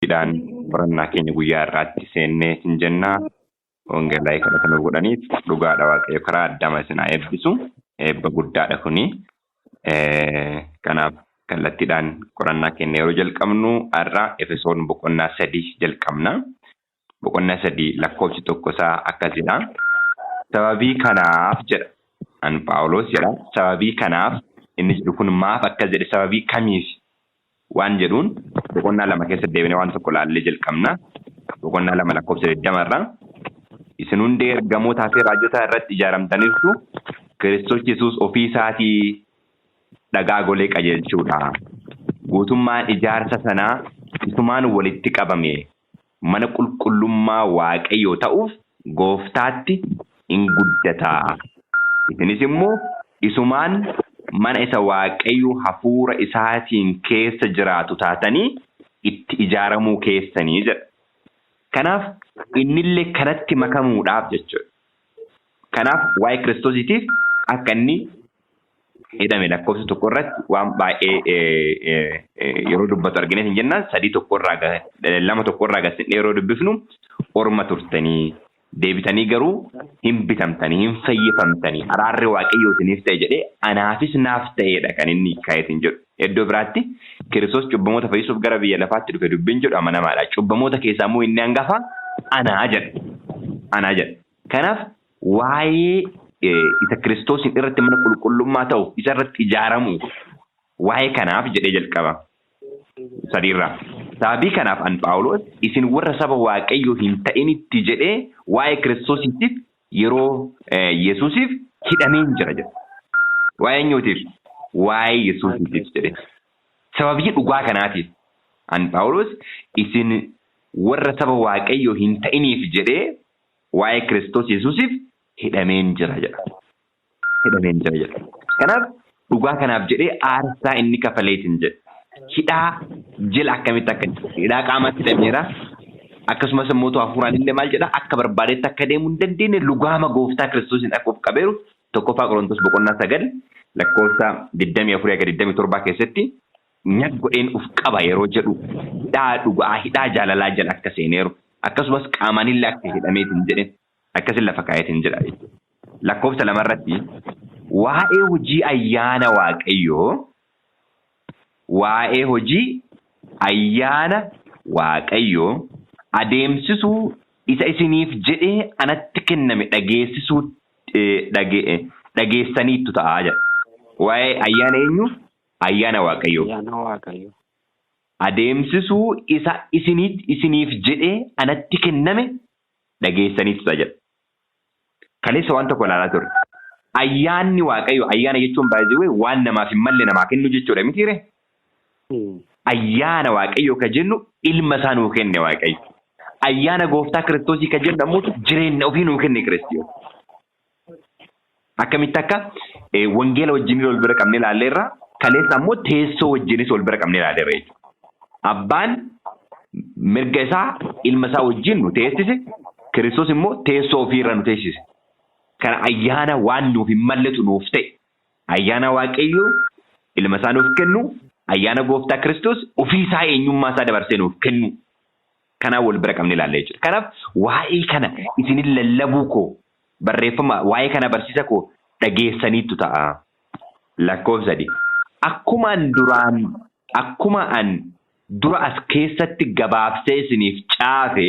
Idaan qorannaa keenya guyyaa irraatti seennee hin jennaa hongeelaa kadhatan godhaniif dhugaadha waaqayyo karaa addaama isin eebbisu eebba guddaadha kuni. Kanaaf kallattiidhaan qorannaa keenya yeroo jalqabnu har'a Efesoon boqonnaa 3 jalqabna. Boqonnaa 3 lakkoofsi tokkosaa akkasidha. Sababii kanaaf jedha an Phaawulos jedha. Sababii kanaaf inni jedhu kun maaf akkas jedhe sababii kamiif waan jedhuun boqonnaa 2 keessatti deebinee waan tokko laallee jalqabna. Boqonnaa 2 lakkoofsa 20 irraa isin hundi ergamootaa fi raajotaa irratti ijaaramtaniirtu Kiristoos Yesuus ofii isaatii dhagaa golee qajeelchuudha. Guutummaan ijaarsa sanaa isumaan walitti qabame mana qulqullummaa waaqayyoo ta'uuf gooftaatti in guddata. Isinis immoo isumaan mana isa waaqayyo hafuura isaatiin keessa jiraatu taatanii itti ijaaramuu keessanii jedha. Kanaaf innillee kanatti makamuudhaaf jechuudha. Kanaaf waa'ee Kiristoosiitiif akka inni hidhame lakkoofsa tokko irratti waan baay'ee yeroo dubbatu argine hin jennaan 2 tokko irraa gasin yeroo dubbifnu orma turtanii deebitanii garuu hin bitamtanii hin fayyifamtanii araarri waaqayyoo isiniif ta'e jedhee anaafis naaf ta'edha kan inni kaayetiin jedhu. Iddoo biraatti Kiristoos cubbamoota fayyisuuf gara biyya lafaatti dhufe dubbiin jedhu amanamaadha. Cubbamoota keessaa immoo inni hangafa anaa jedha. Kanaaf waa'ee isa Kiristoosiin irratti mana qulqullummaa ta'u isa irratti ijaaramu waa'ee kanaaf jedhee jalqaba. 3 irraa. Sababii kanaaf an Phaawulos isin warra saba waaqayyoo hin ta'initti jedhee waa'ee Kiristoosiitiif yeroo Yesuusiif hidhameen jira jedha. Waa'ee eenyuutiif? Waa'ee Yesuusiitiif jedhe. Sababii dhugaa kanaatiif an Phaawulos isin warra saba waaqayyoo hin ta'iniif jedhee waa'ee Kiristoos Yesuusiif hidhameen jira jedha. Kanaaf dhugaa kanaaf jedhee aarsaa inni kafaleetiin jedha. Hidhaa jila akkamitti akka hidhaa qaamatti hidhameera. Akkasumas immoo hafuuraan illee maal jedha akka barbaadetti akka deemuu hin dandeenye lugaama gooftaa Kiristoosiin akka of qabeeru 1 Qorontos boqonnaa 9 lakkoofsa 24-27 keessatti nyag godheen uf qaba yeroo jedhu hidhaa dhugaa hidhaa jaalalaa jala akka seeneeru akkasumas qaamaan illee akka hidhameetiin jedhe akkasin lafa kaayetiin jedha. Lakkoofsa 2 irratti waa'ee hojii ayyaana waaqayyoo adeemsisuu isa isiniif jedhee anatti kenname dhageessisuu dhageessaniittu ta'a jedha. Waa'ee ayyaana eenyu? Ayyaana waaqayyoo. Adeemsisuu isa isiniif jedhee anatti kenname dhageessaniittu ta'a jedha. Kaleessa waan tokko ilaalaa turre. Ayyaanni waaqayyoo ayyaana jechuun baay'ee waan namaaf hin malle namaa kennu jechuudha mitiire? Ayyaana waaqayyoo ka jennu ilma isaa nuu kenne waaqayyo. Ayyaana gooftaa Kiristoosii ka jennu ammoo jireenya ofii nuu kenne Kiristoos. Akkamitti akka wangeela wajjin wal bira qabnee ilaalleerra kaleessa ammoo teessoo wajjinis wal bira qabnee ilaalleerra jechuudha. Abbaan mirga isaa ilma isaa wajjin nu teessise Kiristoos immoo teessoo ofiirra nu teessise. Kana ayyaana waan nuuf hin malletu nuuf ta'e. Ayyaana waaqayyoo ilma isaa nuuf kennu ayyaana gooftaa Kiristoos ofii isaa eenyummaa isaa dabarsee nuuf kennu. Kanaan wal bira qabnee ilaallee jechuudha. Kanaaf waa'ee kana isinin lallabuu koo barreeffama waa'ee kana barsiisa koo dhageessaniittu ta'a. Lakkoofsa 3. Akkuma an dura as keessatti gabaabsee isiniif caafe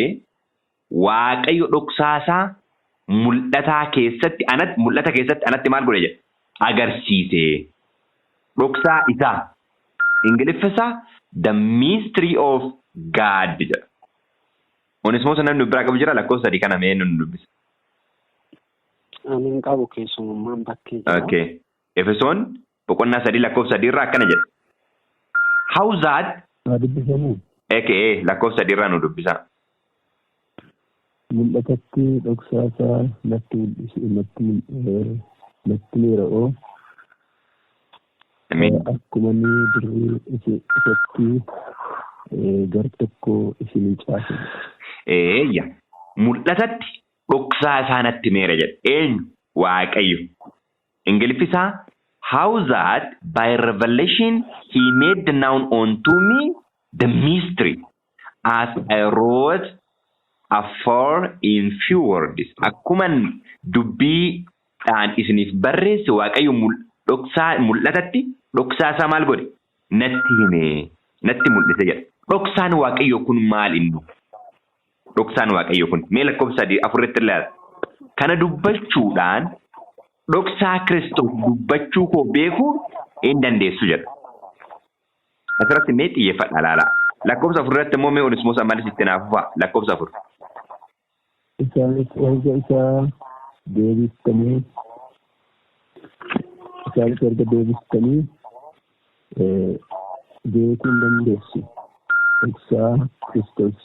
waaqayyo dhoksaasaa mul'ata keessatti anatti maal godhe jedha agarsiise. Dhoksaa isaa Ingiliffisaa the mystery of God jedha. Onesimoos namni biraa qabu jira lakkoofsa 3 kana mee nun dubbisa. Amin qabu keessummaan bakkee jira. Okay. Efesoon boqonnaa 3 lakkoofsa 3 irraa akkana jedha. How that dubbisanii. Lakkoofsa 3 irraa nu dubbisa. Mul'atatti dhoksaasaa natti leera'oo. Akkuma ni dirree isatti gar tokko isinii caase. Mul'atatti dhoksaa isaa natti meera jedha. Eenyu? Waaqayyo. Ingiliffisaa how that by revelation he made known unto me the mystery as I wrote afore in few words. Akkuman dubbiidhaan isiniif barreesse Waaqayyo dhoksaa mul'atatti dhoksaa isaa maal godhe? Natti hime, natti mul'ise jedha. Dhoksaan Waaqayyo kun maal inni? Dhoksaan Waaqayyo kun mee lakkoofsa 4 ilaala. Kana dubbachuudhaan dhoksaa Kiristoos dubbachuu koo beekuu hin dandeessu jedha. Asirratti mee xiyyeeffadha ilaala. Lakkoofsa 4 immoo mee Onesimoos ammanis itti naafufa lakkoofsa 4. Isaanis erga isaa deebistanii beekuu hin dandeessu. Dhoksaa Kiristoos.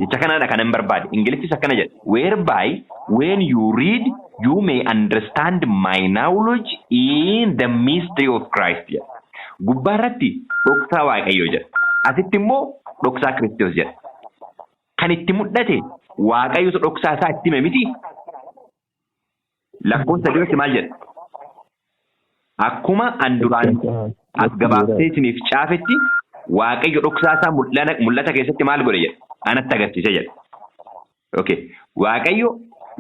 Jecha kanadha kanan barbaade. Ingilifis akkana jedha. Whereby when you read you may understand my knowledge in the mystery of Christ. Gubbaarratti dhoksaa Waaqayyoo jedha. Asitti immoo dhoksaa Kiristoos jedha. Kan itti mul'ate Waaqayyotu dhoksaa isaa itti hime miti. Lakkoofsa 3 maal jedha? Akkuma an duraan as gabaabsee isiniif caafetti Waaqayyo dhoksaa isaa mul'ata keessatti maal godhe jedha? Anatti agarsiise jedha. Okay. Waaqayyo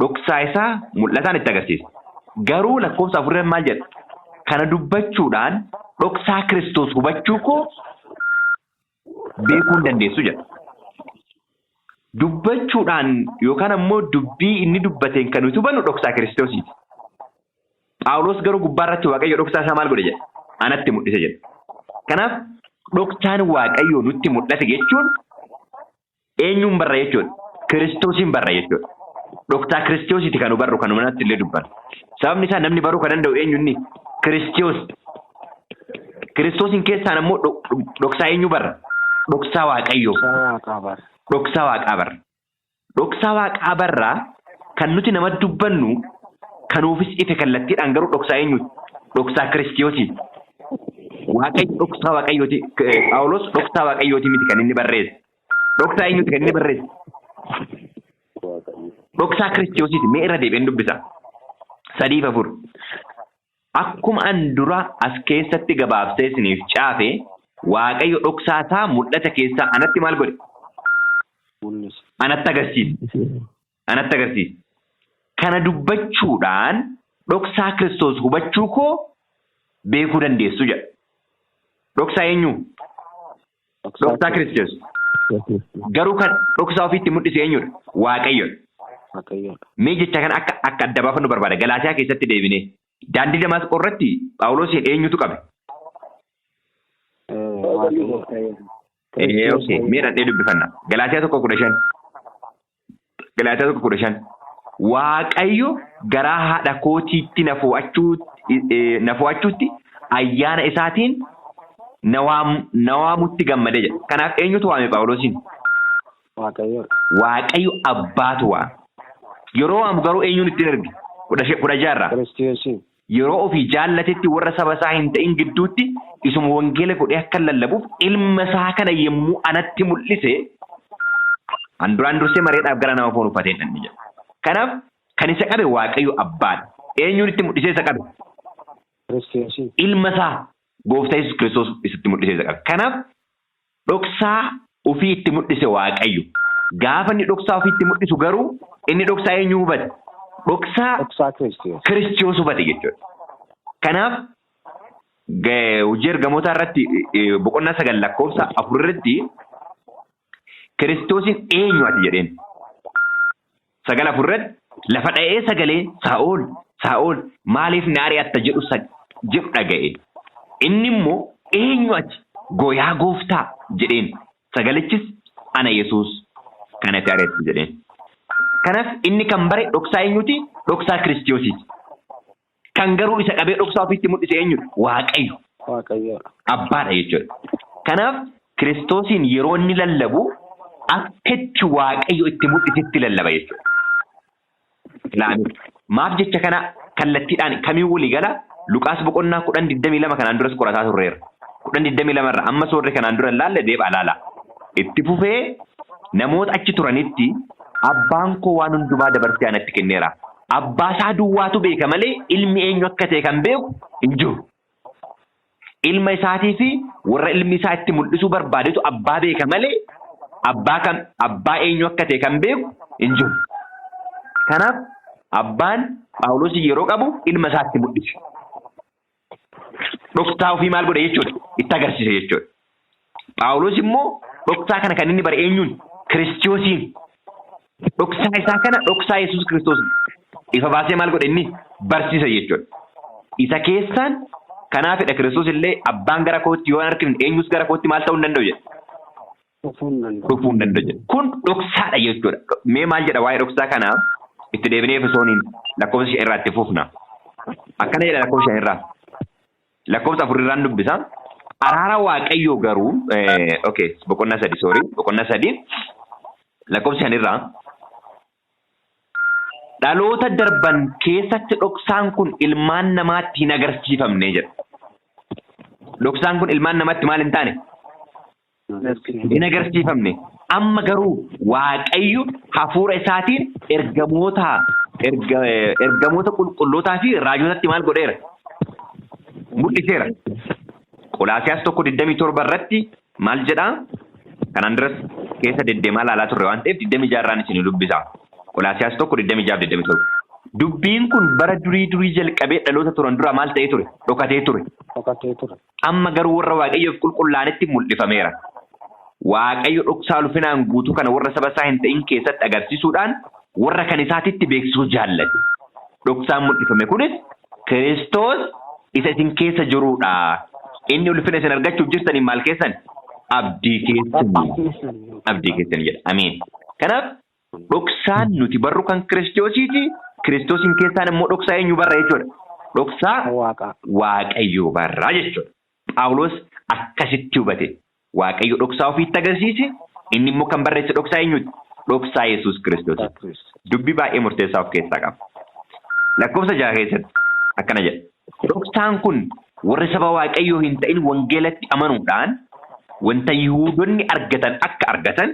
dhoksaa isaa mul'ataan itti agarsiise. Garuu lakkoofsa 4 maal jedha? Kana dubbachuudhaan dhoksaa Kiristoos hubachuu koo beekuu hin dandeessu jedha. Dubbachuudhaan yookaan ammoo dubbii inni dubbateen kan nuti hubannu dhoksaa Kiristoosiiti. Phaawulos garuu gubbaarratti Waaqayyo dhoksaa isaa maal godhe jedha? Anatti mul'ise jedha. Kanaaf dhoksaan Waaqayyo nutti mul'ate jechuun eenyuun barra jechuudha? Kiristoosiin barra jechuudha. Dhoksaa Kiristoosiiti kan barru kan manatti illee dubbanna. Sababni isaa namni baruu kan danda'u eenyuunni? Kiristoos. Kiristoosiin keessaan ammoo dhoksaa eenyu barra? Dhoksaa Waaqayyoo. Dhoksaa Waaqaa barra. Dhoksaa Waaqaa barraa kan nuti nama dubbannu kanuufis ife kallattiidhaan garuu dhoksaa eenyuuti? Dhoksaa Kiristoosiiti. Waaqayyo dhoksaa Waaqayyooti. Phaawulos dhoksaa Waaqayyooti miti kan inni barreesse. Dhoksaa eenyuuti kan inni barreesse? Dhoksaa Kiristoosiiti. Mee irra deebi'een dubbisa. 3-4. Akkuma an dura as keessatti gabaabsee isiniif caafe Waaqayyo dhoksaa isaa mul'ata keessaa anatti maal godhe? Anatti agarsiise. Kana dubbachuudhaan dhoksaa Kiristoos hubachuu koo beekuu dandeessu jedha. Dhoksaa eenyu? Dhoksaa Kiristoos. Garuu kan dhoksaa ofiitti mul'ise eenyudha? Waaqayyoodha. Mee jecha kana akka adda baafannu barbaada. Galaatiyaa keessatti deebinee daandii Damaasqoo irratti Phaawulosiin eenyutu qabe? Okay. Mee dhadhee dubbifanna. Galaatiyaa 1:15. Waaqayyo garaa haadha kootiitti na fo'achuutti ayyaana isaatiin na waamutti gammade jedha. Kanaaf eenyutu waame Phaawulosiin? Waaqayyo abbaatu waame. Yeroo waamu garuu eenyuun ittiin erge? 16. Yeroo ofii jaallatetti warra saba isaa hin ta'in gidduutti isuma wangeela godhee akka lallabuuf ilma isaa kana yemmuu anatti mul'ise an duraan dursee mareedhaaf gara nama foon uffatee dhanni jedha. Kanaaf kan isa qabe Waaqayyo abbaadha. Eenyuun itti mul'isee isa qabe? Ilma isaa Gooftaa Yesuus Kiristoos isatti mul'isee isa qabe. Kanaaf dhoksaa ofii itti mul'ise Waaqayyo. Gaafa inni dhoksaa ofii itti mul'isu garuu inni dhoksaa eenyu hubate? Dhoksaa Kiristoos hubate jechuudha. Kanaaf hojii ergamoota irratti boqonnaa 9 lakkoofsa 4 irratti Kiristoosiin eenyu ati jedheen? 9:4 irratti lafa dha'ee sagalee Saa'ol maaliif na ari'atta jedhu dhaga'e. Inni immoo eenyu ati? Gooyaa Gooftaa jedheen. Sagalichis ana Yesuus kan ati ari'attu jedheen. Kanaaf inni kan bare dhoksaa eenyuti? Dhoksaa Kiristoosiiti. Kan garuu isa qabee dhoksaa ofiitti mul'ise eenyudha? Waaqayyo. Abbaadha jechuudha. Kanaaf Kiristoosiin yeroo inni lallabu akka itti Waaqayyo itti mul'isetti lallaba jechuudha. Maaf jecha kana kallattiidhaan kamii walii gala Luqaas boqonnaa 10:22 kanaan duras qorataa turreera. 10:22 irraa amma soorri kanaan dura laalle deebi'aa laala. Itti fufee namoota achi turanitti abbaan koo waan hundumaa dabarsee anatti kenneera. Abbaa isaa duwwaatu beeka malee ilmi eenyu akka ta'e kan beeku hin jiru. ilma isaatii fi warra ilmi isaa itti mul'isuu barbaadetu abbaa beeka malee abbaa eenyu akka ta'e kan beeku hin jiru. Kanaaf abbaan Phaawulos yeroo qabu ilma isaa itti mul'ise. Dhoksaa ofii maal godhe jechuudha? Itti agarsiise jechuudha. Phaawulos immoo dhoksaa kana kan inni bare eenyuun? Kiristoosiin. Dhoksaa isaa kana dhoksaa Yesuus Kiristoos ifa baasee maal godhe inni? Barsiisa jechuudha. Isa keessaan kanaafidha Kiristoos illee abbaan gara kootti yoo harkifne eenyus gara kootti maal ta'uu hin danda'u jedha. Dhufuu hin danda'u jedha. Kun dhoksaadha jechuudha. Mee maal jedha waa'ee dhoksaa kanaa itti deebinee Efesooniin lakkoofsa 5 irraa itti fufna. Akkana jedha lakkoofsa 5 irraa. Lakkoofsa 4 irraan dubbisa. Araara Waaqayyoo garuu boqonnaa 3 lakkoofsa 5 irraa dhaloota darban keessatti dhoksaan kun ilmaan namaatti hin agarsiifamne jedha. Dhoksaan kun ilmaan namaatti maal hin taane? Hin agarsiifamne. Amma garuu Waaqayyo hafuura isaatiin ergamoota qulqullootaa fi raajotatti maal godheera? Mul'iseera. Qolaasiyaas 1:27 irratti maal jedhaa? Kanaan duras keessa deddeemaa ilaalaa turre waan ta'eef 26 irraan isin dubbisa. Qolaasiyaas 1:26-27. Dubbiin kun bara durii jalqabee dhaloota turan dura maal ta'ee ture? Dhokatee ture. Amma garuu warra Waaqayyoof qulqullaa'anitti mul'ifameera. Waaqayyo dhoksaa ulfinaan guutuu kana warra saba isaa hin ta'in keessatti agarsiisuudhaan warra kan isaatitti beeksisuu jaallate. Dhoksaan mul'ifame kunis Kiristoos isa isin keessa jirudha. Inni ulfina isin argachuuf jirtaniin maal keessan? Abdii keessan jedha. Ameen. Kanaaf dhoksaan nuti barru kan Kiristoosiiti. Kiristoosiin keessaan immoo dhoksaa eenyu barra jechuudha? Dhoksaa Waaqayyoo barraa jechuudha. Phaawulos akkasitti hubate. Waaqayyo dhoksaa ofiitti agarsiise. Inni immoo kan barreesse dhoksaa eenyuti? Dhoksaa Yesuus Kiristoos. Dubbii baay'ee murteessaa of keessaa qaba. Lakkoofsa 6 keessatti akkana jedha. Dhoksaan kun warri saba Waaqayyoo hin ta'in wangeelatti amanuudhaan wanta Yihuudoonni argatan akka argatan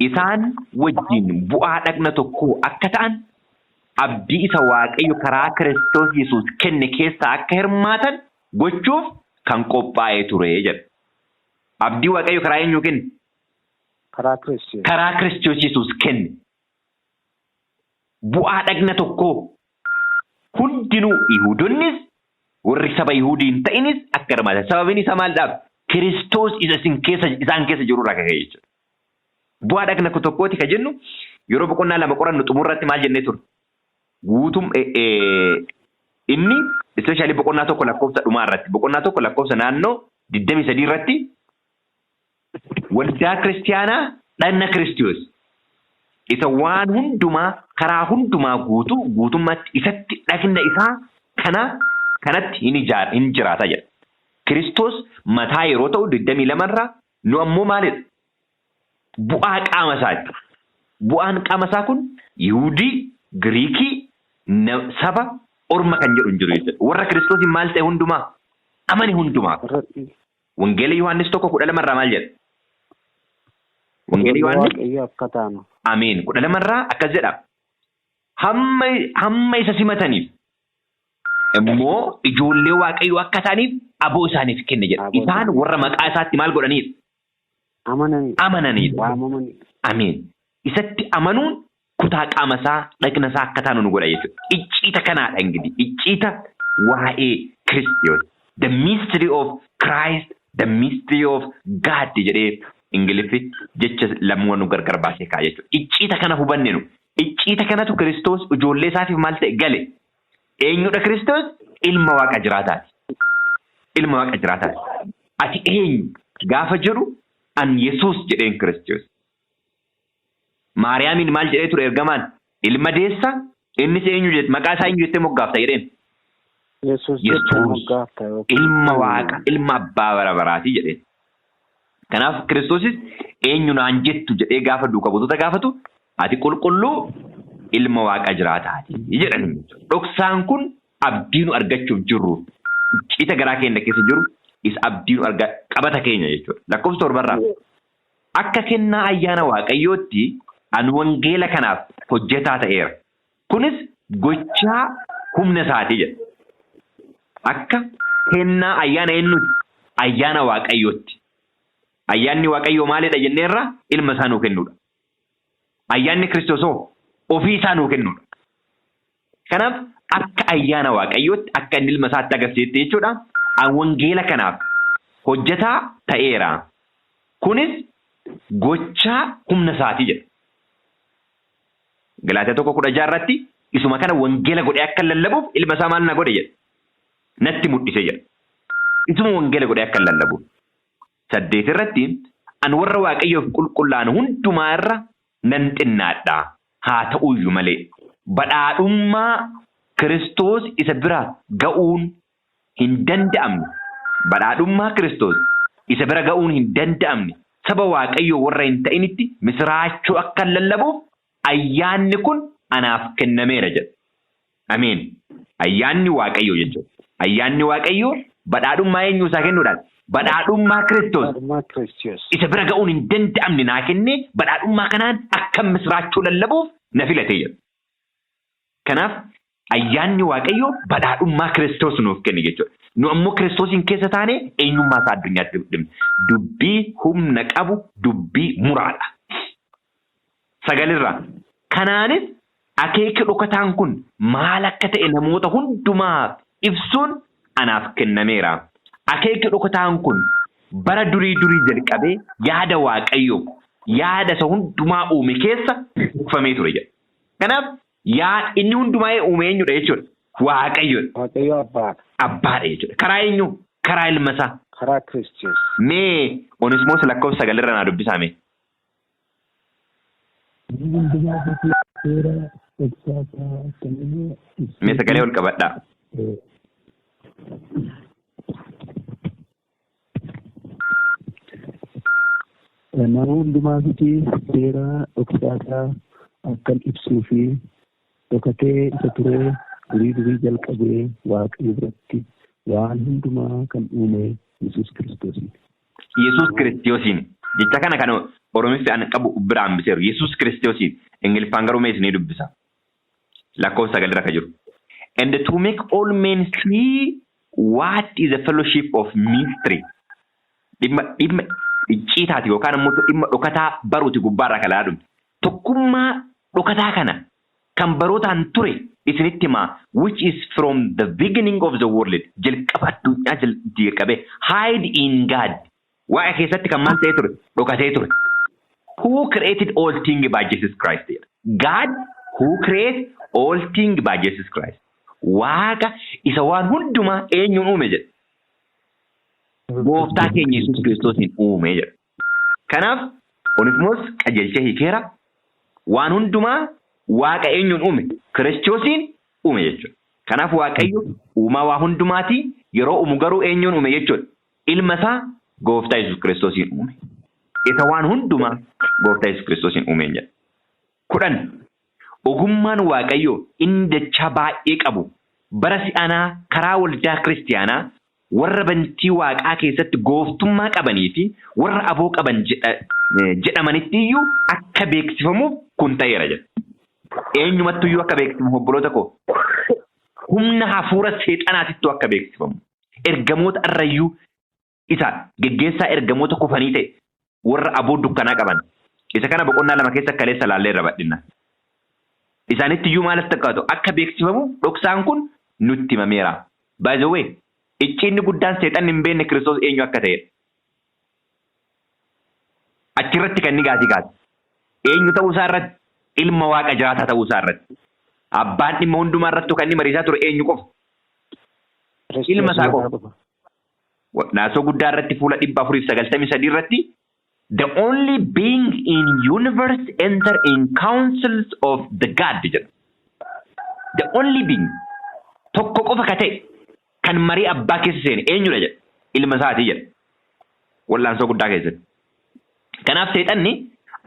isaan wajjin bu'aa dhagna tokkoo akka ta'an abdii isa Waaqayyo karaa Kiristoos Yesuus kenne keessaa akka hirmaatan gochuuf kan qophaa'ee ture jedha. Abdii Waaqayyo karaa eenyuu kenne? Karaa Kiristoos Yesuus kenne. Bu'aa dhagna tokkoo hundinuu Yihuudonnis warri saba Yihuudii hin ta'inis akka hirmaatan. Sababiin isaa maalidhaaf? Kiristoos isaan keessa jirurraa ka'e jechuudha. Bu'aa dhagna tokkooti kan jennu yeroo boqonnaa 2 qorannu xumurratti maal jennee ture? Guutum inni especially boqonnaa 1 lakkoofsa dhumaa irratti boqonnaa 1 lakkoofsa naannoo 23 irratti waldaa kiristiyaanaa dhagna Kiristoos isa waan hundumaa karaa hundumaa guutummaatti isatti dhagna isaa kanatti hin jiraata jedha. Kiristoos mataa yeroo ta'u 22 irraa nu ammoo maalidha? Bu'aa qaama isaati. Bu'aan qaama isaa kun Yihuudii, Giriikii, saba, Orma kan jedhu hin jiru jechuudha. Warra Kiristoosiin maal ta'e hundumaa? Amane hundumaa. Wangeela Yohaannis 1:12 irraa maal jedha? Wangeela Yohaannis Ameen. 12 irraa akkas jedha. Hamma isa simataniif immoo ijoollee Waaqayyoo akka ta'aniif aboo isaaniif kenne jedha. Isaan warra maqaa isaatti maal godhaniidha? Amananiidha. Ameen. Isatti amanuun kutaa qaama isaa dhagna isaa akka taanu nu godha jechuudha. Icciita kanaadha ingidihi. Icciita waa'ee Kiristoos. The mystery of Christ, the mystery of God jedhee Ingiliffi jecha lamaan nu gargar baasee kaa'a jechuudha. Icciita kana hubanne nu. Icciita kanatu Kiristoos ijoollee isaatiif maal ta'e gale? Eenyudha Kiristoos? Ilma Waaqa jiraataati. Ilma Waaqa jiraataati. Ati eenyu gaafa jedhu an Yesuus jedheen Kiristoos. Maariyaamiin maal jedhee ture ergamaan? Ilma deessa innis eenyu jette maqaa isaa eenyu jettee moggaafta jedheen? Yesuus ilma Waaqa ilma abbaa bara baraati jedheen. Kanaaf Kiristoosis eenyu naan jettu jedhee gaafa duuka buutota gaafatu ati qulqulluu ilma Waaqa jiraataati jedhanii. Dhoksaan kun abdii nu argachuuf jirru icciita garaa keenya keessa jiru isa abdii nu qabata keenya jechuudha. Lakkoofsa 7 irraa akka kennaa ayyaana Waaqayyootti an wangeela kanaaf hojjetaa ta'eera. Kunis gochaa humna isaatii jedha. Akka kennaa ayyaana eenyuti? Ayyaana Waaqayyootti. Ayyaanni Waaqayyoo maalidha jenneerra? Ilma isaa nuu kennuudha. Ayyaanni Kiristoosoo ofii isaa nuu kennuudha. Kanaaf akka ayyaana Waaqayyootti akka inni ilma isaatti agarsiiste jechuudha. Wangeela kanaaf hojjetaa ta'eera. Kunis gochaa humna isaatii jedha. Galaatiyaa 1:16 irratti isuma kana wangeela godhee akka lallabuuf ilma isaa maal na godhe jedha. Natti mul'ise jedha. Isuma wangeela godhee akka lallabuuf. 8 irratti an warra Waaqayyoof qulqullaa'an hundumaa irra nan xinnaadha. Haa ta'uyyuu malee badhaadhummaa Kiristoos isa bira ga'uun hin danda'amne. Badhaadhummaa Kiristoos isa bira ga'uun hin danda'amne. Saba Waaqayyoo warra hin ta'initti misraachuu akka lallabuuf ayyaanni kun anaaf kennameera jedha. Ameen. Ayyaanni Waaqayyoo jechuudha. Ayyaanni Waaqayyoo badhaadhummaa eenyu isaa kennuudhaan? Badhaadhummaa Kiristoos isa bira ga'uun hin danda'amne naa kennee badhaadhummaa kanaan akka misraachuu lallabuuf na filatee jedha. Kanaaf ayyaanni Waaqayyoo badhaadhummaa Kiristoos nuuf kenne jechuudha. Nu ammoo Kiristoosiin keessa taane eenyummaa isaa addunyaatti dhimma. Dubbii humna qabu, dubbii muraadha. 9 kanaanis akeeki dhokataan kun maal akka ta'e namoota hundumaaf ibsuun anaaf kennameera. Akeeki dhokataan kun bara durii jalqabee yaada Waaqayyoo yaada isa hundumaa uume keessa ufamee ture jedha. Kanaaf inni hundumaa uume eenyudha jechuudha? Waaqayyoodha. Waaqayyo Abbaadha jechuudha. Karaa eenyu? Karaa ilma isaa. karaa Kiristoos. Mee Onesimoos lakkoofsa 9 irra naa dubbisame. Mee sagalee ol qabadhaa. Nama hundumaa fi seera dhoksaataa akkan ibsuu fi dhokatee isa turee durii jalqabee Waaqayyo biratti waan hundumaa kan uume Yesuus Kiristoosiin. Yesuus Kiristoosiin jecha kana kan Oromiffi an qabu biraan biseeru Yesuus Kiristoosiin Ingiliffaan garuu mee isinii dubbisa. Lakkoofsa 9 irra ka jiru. And to make all men see what is the fellowship of mystery. Dhimma icciitaati yookaan immoo dhimma dhokataa baruuti gubbaarraa kalaa dhume. Tokkummaa dhokataa kana kan barootaan ture isinitti himaa which is from the beginning of the world jalqaba addunyaa jalqabe hide in God. Waaqa keessatti kan maal ta'ee ture dhokatee ture. Who created all things by Jesus Christ? God who created all things by Jesus Christ. Waaqa isa waan hundumaa eenyuun uume jedha. Gooftaa keenya Yesuus Kiristoosiin uume jedha. Kanaaf Onesimoos qajeelchee hiikeera waan hundumaa waaqa eenyuun uume Kiristoosiin uume jechuudha. Kanaaf Waaqayyo uumaa waa hundumaati yeroo uumu garuu eenyuun uume jechuudha. Ilma isaa Gooftaa Yesuus Kiristoosiin uume. Isa waan hundumaa Gooftaa Yesuus Kiristoosiin uume jedha. 10 ogummaan Waaqayyo inni dachaa baay'ee qabu bara si'anaa karaa waldaa kiristiyaanaa warra bantii waaqaa keessatti gooftummaa qabanii fi warra aboo qaban jedhamanitti iyyuu akka beeksifamuuf kun ta'eera jedha. Eenyumattu iyyuu akka beeksifamu obboloota koo humna hafuura seexanaatittu akka beeksifamu. Ergamoota irrayyuu isa geggeessaa ergamoota kufanii ta'e warra aboo dukkanaa qaban. Isa kana boqonnaa 2 keessa kaleessa laallee irra badhinna. Isaanitti iyyuu maalatti fakkaatu akka beeksifamu dhoksaan kun nutti himameera. By the way, icciinni guddaan seexanni hin beekne Kiristoos eenyu akka ta'edha. Achirratti kan inni gaati. Eenyu ta'uu isaa irratti ilma waaqa jiraataa ta'uu isaa irratti. Abbaan dhimma hundumaa irratti kan inni mariisaa ture eenyu qofa. Ilma isaa qofa. Naasoo guddaa irratti fuula 493 irratti the only being in universe enter in councils of the God jedha. The only being tokko qofa ka ta'e kan marii abbaa keessa seene eenyudha jedha. Ilma isaatii jedha. Wal'aansoo guddaa keessatti. Kanaaf seexanni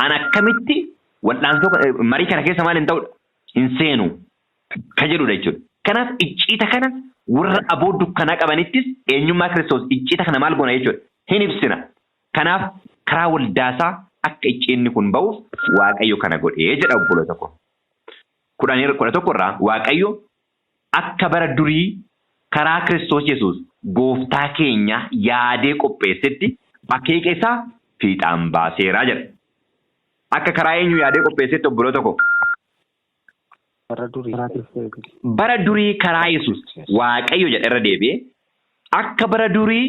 an akkamitti wal'aansoo marii kana keessa maal hin ta'udha? Hin seenu ka jedhudha jechuudha. Kanaaf icciita kana warra aboo dukkanaa qabanittis eenyummaa Kiristoos icciita kana maal goona jechuudha. Hin ibsina. Kanaaf karaa waldaasaa akka icciinni kun ba'uuf Waaqayyo kana godhee jedha obboloota koo. 11 irraa Waaqayyo akka bara durii karaa Kiristoos Yesuus gooftaa keenya yaadee qopheessetti akeeka isaa fiixaan baaseeraa jedha. Akka karaa eenyu yaadee qopheessetti obboloota koo? Bara durii karaa Yesuus Waaqayyo jedha irra deebi'ee akka bara durii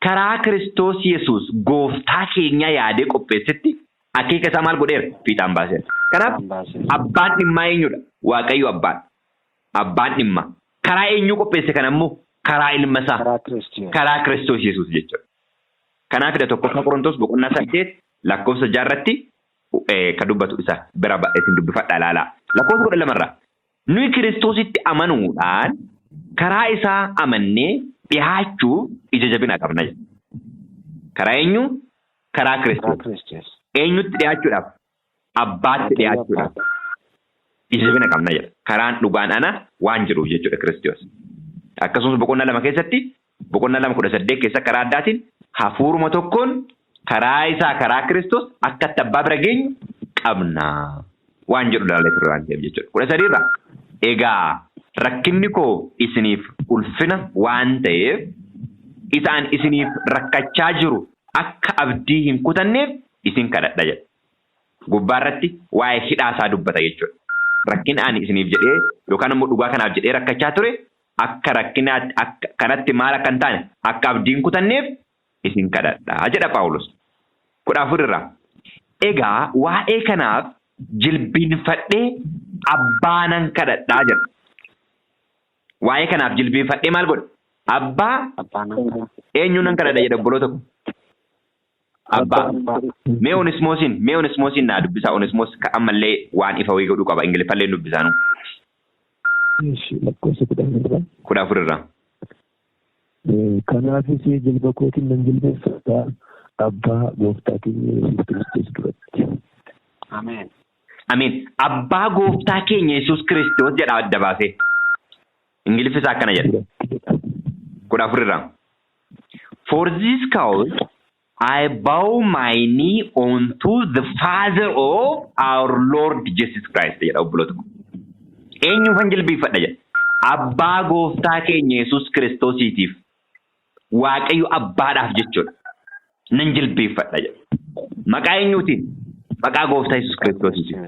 karaa Kiristoos Yesuus gooftaa keenya yaadee qopheessetti akeeka isaa maal godheera? Fiixaan baaseera. Kanaaf abbaan dhimmaa eenyudha? Waaqayyo abbaan. Abbaan dhimmaa. Karaa eenyu qopheesse kana immoo? Karaa ilma isaa. Karaa Kiristoos Yesuus jechuudha. Kanaafidha tokkoffaa Qorontos boqonnaa 8 lakkoofsa 6 irratti kan dubbatu isa bira isin dubbifadhaa ilaalaa. Lakkoofsa 12 irraa nuyi Kiristoositti amanuudhaan karaa isaa amannee dhiyaachuu ija jabina qabna jedha. Karaa eenyu? Karaa Kiristoos. Eenyutti dhiyaachuudhaaf? Abbaatti dhiyaachuudhaaf ija jabina qabna jedha. Karaan dhugaan ana waan jiruuf jechuudha Kiristoos. Akkasumas boqonnaa 2 keessatti boqonnaa 2:18 keessa karaa addaatiin hafuuruma tokkoon karaa isaa karaa Kiristoos akka abbaa bira geenyu qabna waan jedhu ilaalee turre waan ta'eef jechuudha. 13 irraa egaa rakkinni koo isiniif ulfina waan ta'eef isaan isiniif rakkachaa jiru akka abdii hin kutanneef isin kadhadha jedha. Gubbaarratti waa'ee hidhaasaa dubbata jechuudha. Rakkina ani isiniif jedhee yookaan immoo dhugaa kanaaf jedhee rakkachaa ture akka rakkina kanatti maal akka hin taane akka abdii hin kutanneef isin kadhadha jedha Phaawulos. 14 irraa egaa waa'ee kanaaf jilbiinfadhee abbaanan kadhadhaa jedha. Waa'ee kanaaf jilbiinfadhee maal godha? Abbaa eenyu nan kadhadha jedha obboloota ko? Abbaa. Mee Onesimoosiin naa dubbisaa. Onesimoos ammallee waan ifa wayii godhuu qaba. Ingiliffallee dubbisaa nu. Lakkoofsa 14 irraa. Kanaafis jilba kootiin nan jilbeeffadhaa abbaa gooftaa keenya Yesuus Kiristoos duratti. Ameen. Abbaa gooftaa keenya Yesuus Kiristoos jedha adda baasee. Ingiliffisaa akkana jedha. 14 irraa. For this cause I bow my knee unto the Father of our Lord Jesus Christ jedha obboloota ko. Eenyuufan jilbeeffadha jedha? Abbaa gooftaa keenya Yesuus Kiristoosiitiif. Waaqayyo abbaadhaaf jechuudha. Nan jilbeeffadha jedha. Maqaa eenyuutiin? Maqaa gooftaa Yesuus Kiristoosiitiif.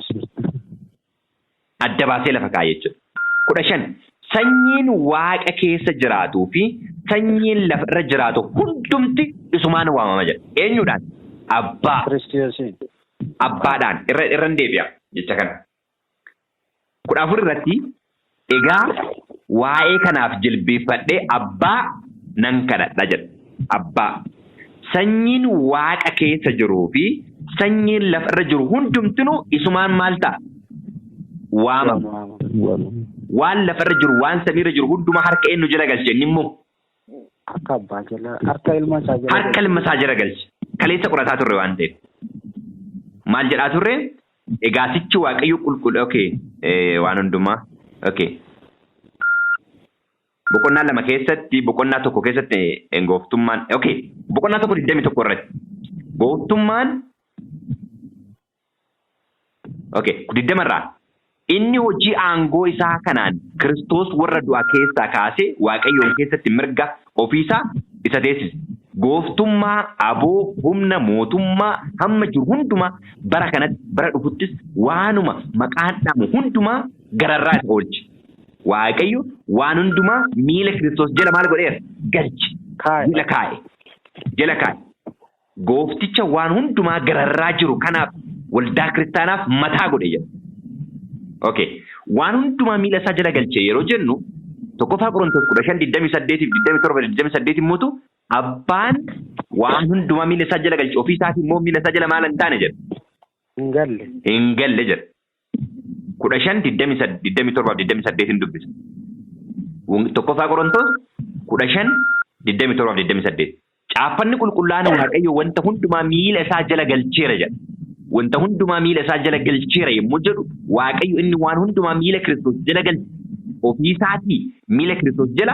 Adda baasee lafa kaa'e jechuudha. 15 sanyiin waaqa keessa jiraatuu fi sanyiin lafa irra jiraatu hundumti isumaan waamama jedha. Eenyuudhaan? Abbaa. Abbaadhaan irran deebi'a jecha kana. 14 irratti egaa waa'ee kanaaf jilbeeffadhee abbaa nan kadhadha jedha. Abbaa. Sanyiin waaqa keessa jiruu fi sanyiin lafa irra jiru hundumtinuu isumaan maal ta'a? Waamama. Waan lafa irra jiru waan samii irra jiru hundumaa harka eenyu jala galche inni immoo? Harka abbaa jala harka ilma isaa jala. Harka ilma isaa jala galche. Kaleessa qorataa turre waan ta'eef. Maal jedhaa turre? Egaa sichi waaqayyo qulqulluu waan hundumaa boqonnaa 2 keessatti boqonnaa 1 keessatti gooftummaan boqonnaa 1:21 irratti gooftummaan 20 irraa inni hojii aangoo isaa kanaan Kiristoos warra du'aa keessaa kaasee waaqayyoon keessatti mirga ofiisaa isa teessise. Gooftummaa aboo humna mootummaa hamma jiru hundumaa bara kanatti bara dhufuttis waanuma maqaan dhamu hundumaa gararraa isa oolche. Waaqayyo waan hundumaa miila Kiristoos jala maal godheera? Galche. Jala kaa'e. Goofticha waan hundumaa gararraa jiru kanaaf waldaa kiristaanaaf mataa godhe jedha. Waan hundumaa miila isaa jala galche yeroo jennu tokkoffaa Qorontos 15:28 immoo abbaan waan hundumaa miila isaa jala galche ofii isaatii immoo miila isaa jala maal hin taane jedha. Hin galle jedha. 15:27 dubbisa. Tokkoffaa Qorontos 15:27. Caaffanni qulqullaa'aan waaqayyo wanta hundumaa miila isaa jala galcheera jedha. Wanta hundumaa miila isaa jala galcheera yommuu jedhu waaqayyo inni waan hundumaa miila Kiristoos jala galche ofii isaatii miila Kiristoos jala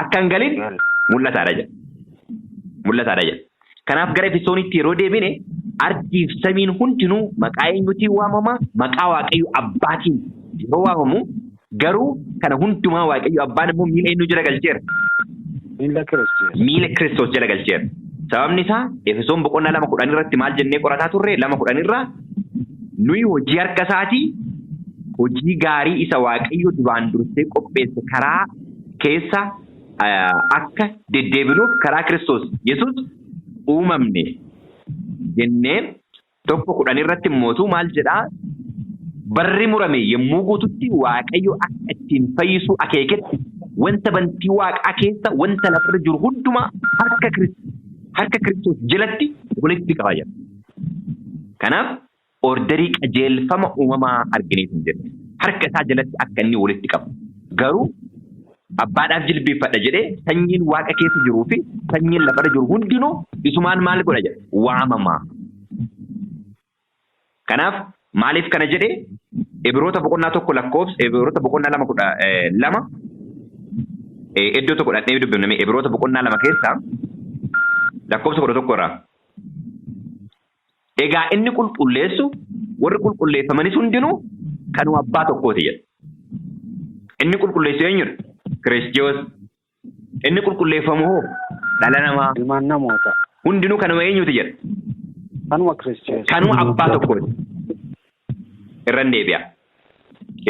akka hin galin mul'ataadha jedha. Kanaaf gara Efesoonitti yeroo deebine ardiif samiin hundinuu maqaa eenyuutiin waamama? Maqaa waaqayyo abbaatiin yeroo waamamu garuu kana hundumaa waaqayyo abbaan immoo miila eenyu jala galcheera? Miila Kiristoos jala galcheera. Sababni isaa Efesoon boqonnaa 2:10 irratti maal jennee qorataa turre 2:10 irraa nuyi hojii harka isaatii hojii gaarii isa Waaqayyo duraan dursee qopheesse karaa keessa akka deddeebinuuf karaa Kiristoos Yesuus uumamne jennee 1:10 irratti mootuu maal jedhaa barri murame yommuu guututti Waaqayyo akka ittiin fayyisuu akeeketti wanta bantii Waaqaa keessa wanta lafarra jiru hundumaa harka Kiristoos jalatti walitti qabaa jira. Kanaaf ordarii qajeelfama uumamaa argineef hin jirre harka isaa jalatti akka inni walitti qabu. Garuu abbaadhaaf jilbeeffadha jedhee sanyiin Waaqa keessa jiruu fi sanyiin lafarra jiru hundinuu isumaan maal godha jedha waamamaa. Kanaaf maaliif kana jedhee Ibroota boqonnaa 1 lakkoofsa Ibroota boqonnaa 2:2 iddoo tokko dhaqnee dubbifname Ibroota boqonnaa 2 keessaa lakkoofsa 11 irraa. Egaa inni qulqulleessu warri qulqulleeffamanis hundinuu kanuma abbaa tokkooti jedha. Inni qulqulleessu eenyudha? Kiristoos. Inni qulqulleeffamu hoo dhala namaa. Ilmaan namoota. Hundinuu kanuma eenyuti jedha? Kanuma Kiristoos. Kanuma abbaa tokkooti. Irran deebi'a.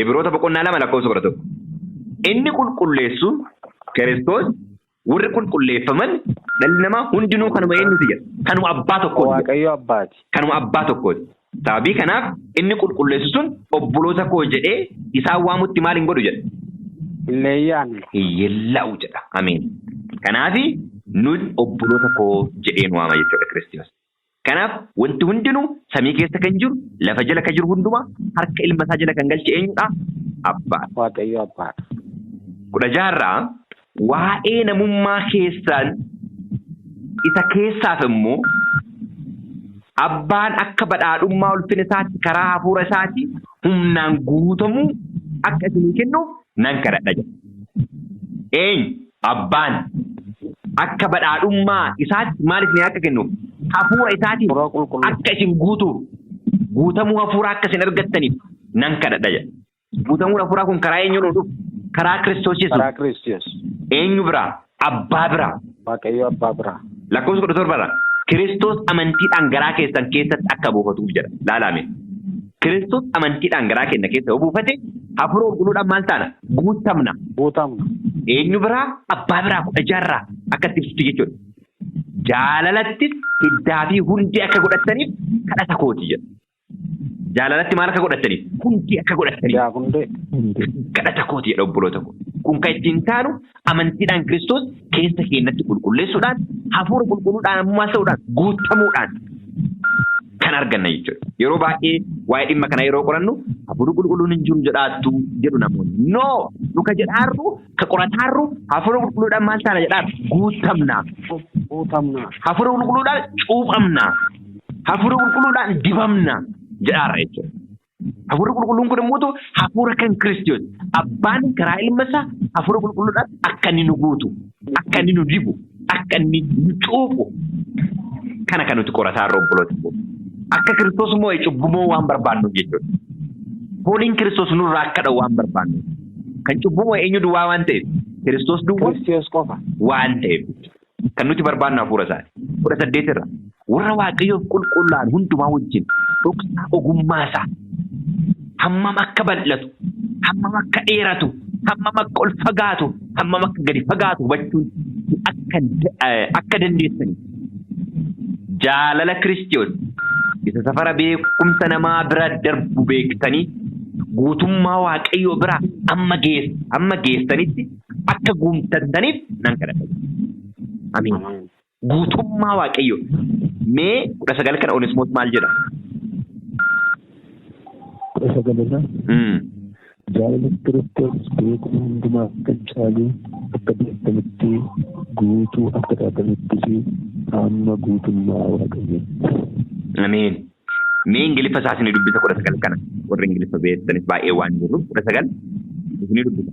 Ibroota boqonnaa 2 lakkoofsa 11. Inni qulqulleessu Kiristoos warri qulqulleeffaman dhalli namaa hundinuu kanuma eenyuti jedha? Kanuma abbaa tokkooti. Waaqayyo abbaati. Kanuma abbaa tokkooti. Sababii kanaaf inni qulqulleessu sun obboloota koo jedhee isaan waamutti maal hin godhu jedha? Hilleeyyaan. Hiyyeella'u jedha. Ameen. Kanaafi nuti obboloota koo jedhee nu waama jechuudha Kiristoos. Kanaaf wanti hundinuu samii keessa kan jiru lafa jala kan jiru hundumaa harka ilma isaa jala kan galche eenyudha? Abbaa. Waaqayyo abbaadha. 16 waa'ee namummaa keessaan isa keessaaf immoo abbaan akka badhaadhummaa ulfina isaatti karaa hafuura isaatti humnaan guutamuu akka isinii kennuuf nan kadhadha jedha. Eenyu abbaan akka badhaadhummaa isaatti maal isinii akka kennuuf hafuura isaatti akka isin guutamuu hafuura akka isin argattaniif nan kadhadha jedha. Guutamuun hafuuraa kun karaa eenyuun dhufu? Karaa Kiristoos Yesuus. Karaa Kiristoos. Eenyu biraa? Abbaa biraa. Waaqayyo abbaa biraa. Lakkoofsa 17 irraa Kiristoos amantiidhaan garaa keessan keessatti akka buufatuuf jedha. Laalame. Kiristoos amantiidhaan garaa keenya keessa buufate hafuura qulqulluudhaan maal taana? Guutamna. Eenyu biraa? Abbaa biraa 16 akka itti ibsutti jechuudha. Jaalalattis hiddaa fi hundi akka godhataniif kadhata kooti jedha. Jaalalatti maal akka godhataniif? Hundi akka godhataniif. Kadhata kooti jedha obboloota koo. Kun kan ittiin taanu amantiidhaan Kiristoos keessa keenyatti qulqulleessuudhaan hafuura qulqulluudhaan ammoo ta'uudhaan guutamuudhaan kan arganna jechuudha. Yeroo baay'ee waa'ee dhimma kana yeroo qorannu hafuurri qulqulluun hin jiru jedhaattu jedhu namoonni. No! Nuka jedhaarru ka qorataarru hafuura qulqulluudhaan maal taana jedhaarru guutamna. Hafuura qulqulluudhaan cuuphamna. Hafuura qulqulluudhaan dibamna jedhaarra jechuudha. Hafuura qulqulluun kun immoo hafuura kan Kiristoos abbaan karaa ilma isaa hafuura qulqulluudhaan akka inni nu guutu, akka inni nu dibu, akka inni nu cuuphu kana kan nuti qorataarra obboloota koo. Akka Kiristoos immoo cubbumoo waan barbaannuuf jechuudha. Fooliin Kiristoos nurraa akka dha'u waan barbaannuuf. Kan cubbumoo eenyu duwwaa waan ta'eef Kiristoos duwwaa qofa waan ta'eef kan nuti barbaannu hafuura isaati. 18 irra warra Waaqayyoof qulqullaan hundumaa wajjin dhoksaa ogummaa isaa hammam akka bal'atu, hammam akka dheeratu, hammam akka ol fagaatu, hammam akka gadi fagaatu hubachuun akka dandeessani. Jaalala Kiristoos isa safara beekumsa namaa bira darbu beektanii guutummaa Waaqayyoo bira amma geessanitti akka guutamtaniif nan kadhadha. Amiin. Guutummaa Waaqayyoo. Mee 19 kana Onesimoos maal jedha? 19 jaalala Kiristoos beekuma hundumaaf kan caalu akka beektanitti guutuu akka taatanittis hamma guutummaa Waaqayyoo. Amiin. Mee Ingiliffa isaa isinii dubbisa 19 kana warra Ingiliffa beektanis baay'ee waan jiruuf 19 isinii dubbisa.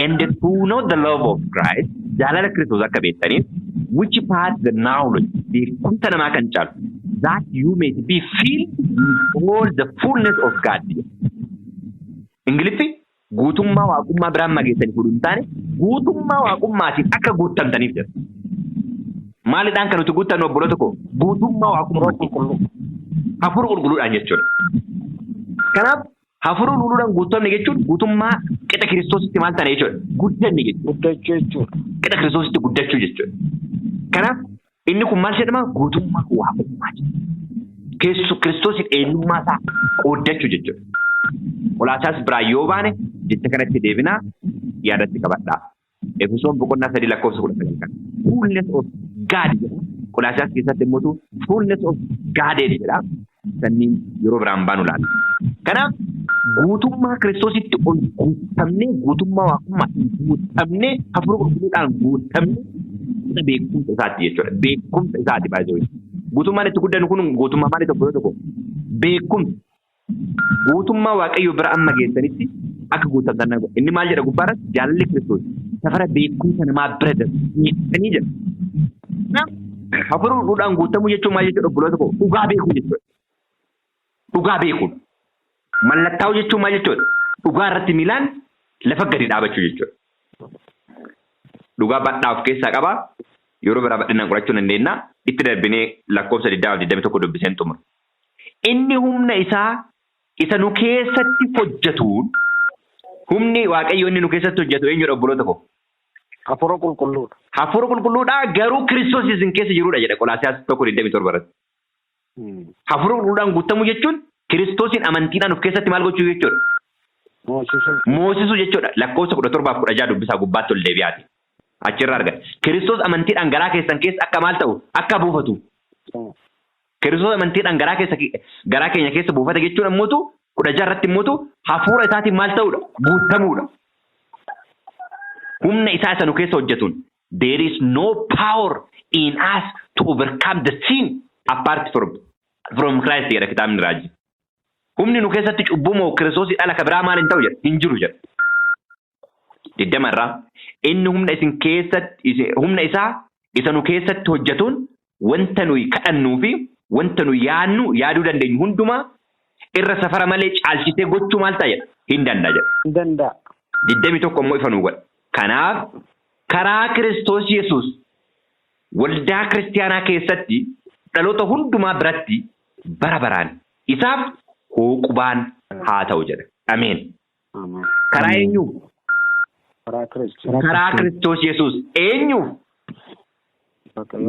And to know the love of Christ jaalala Kiristoos akka beektaniif which part the knowledge beekumsa namaa kan caalu that you may be filled with all the fullness of God. Ingiliffi guutummaa waaqummaa biraan mageessanii fudhuun taane guutummaa waaqummaatiin akka guutamtaniif jedha. Maalidhaan kan nuti guutannu obboloota koo guutummaa waaqummaatiin hafuura qulqulluudhaan jechuudha. Kanaaf hafuura qulqulluudhaan guutamne jechuun guutummaa qixa Kiristoositti maal ta'e jechuudha. Guddanne jechuudha. Qixa Kiristoositti guddachuu jechuudha. Kanaaf inni kun maal jedhama guutummaa waaqummaati. Kiristoosiin eenyummaa isaa qooddachuu jechuudha. Qolaasiyaas biraa yoo baane jecha kanatti deebinaa yaadatti qabadhaa. Efesoon boqonnaa 3 lakkoofsa 19 kan fullness of God jedha. Qolaasiyaas keessatti immoo fullness of God jedha. Sanniin yeroo biraan baanu laata. Kanaaf guutummaa Kiristoositti ol guutamnee guutummaa waaqummaa guutamnee hafuura qulqulluudhaan guutamnee beekumsa isaati jechuudha. Beekumsa isaati baay'ee. Guutummaan itti guddannu kun guutummaa maali tokko beekumsa. Guutummaa Waaqayyo bira amma geessanitti akka guutamtan nama inni maal jedha gubbaarratti jaalalli Kiristoos safara beekumsa namaa bira darbanii jedha. Hafuura qulqulluudhaan guutamuu jechuun maal jechuudha obboloota koo dhugaa beekuu jechuudha. Dhugaa beekuun mallattaa'uu jechuun maal jechuudha dhugaa irratti miilaan lafa gadi dhaabachuu jechuudha. Dhugaa bal'aa of keessaa qaba yeroo biraa bal'inaan qorachuu dandeenya itti darbinee lakkoofsa 21 dubbiseen xumura. Inni humna isaa isa nu keessatti hojjetuun humni Waaqayyo inni nu keessatti hojjetu eenyudha obboloota koo? Hafuura qulqulluudha. Hafuura qulqulluudha garuu Kiristoos isin keessa jirudha jedha Qolaasiyaas 1:27 irratti. Hafuura qulqulluudhaan guutamuu jechuun Kiristoosiin amantiidhaan of keessatti maal gochuu jechuudha? Moosisuu jechuudha. Lakkoofsa 17-16 dubbisaa gubbaatti ol deebi'aati. Achirraa argata. Kiristoos amantiidhaan garaa keessan keessa akka maal ta'u akka buufatu. Kiristoos amantiidhaan garaa keenya keessa buufata jechuun ammoo 16 irratti immoo hafuura isaatiin maal ta'uudha? Guutamuudha. Humna isaa isa nu keessa hojjetuun there is no power in us to overcome the sin apart from Christ jedha kitaabni raajii. Humni nu keessatti cubbumoo Kiristoosii dhala ka biraa maal hin ta'u jedha hin jiru jedha. 20 irraa inni humna isaa isa nu keessatti hojjetuun wanta nuyi kadhannuu fi wanta nuyi yaaduu dandeenyu hundumaa irra safara malee caalchisee gochuu maal ta'a jedha hin danda'a jedha. Hin danda'a. 21 immoo ifa nuu godha. Kanaaf karaa Kiristoos Yesuus waldaa kiristaanaa keessatti dhaloota hundumaa biratti bara baraan isaaf hooqubaan haa ta'u jedha. Ameen. Karaa eenyuu? Karaa Kiristoos Yesuus eenyuu?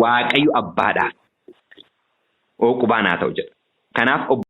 Waaqayyo abbaadhaan hooqubaan haa ta'u jedha. Kanaaf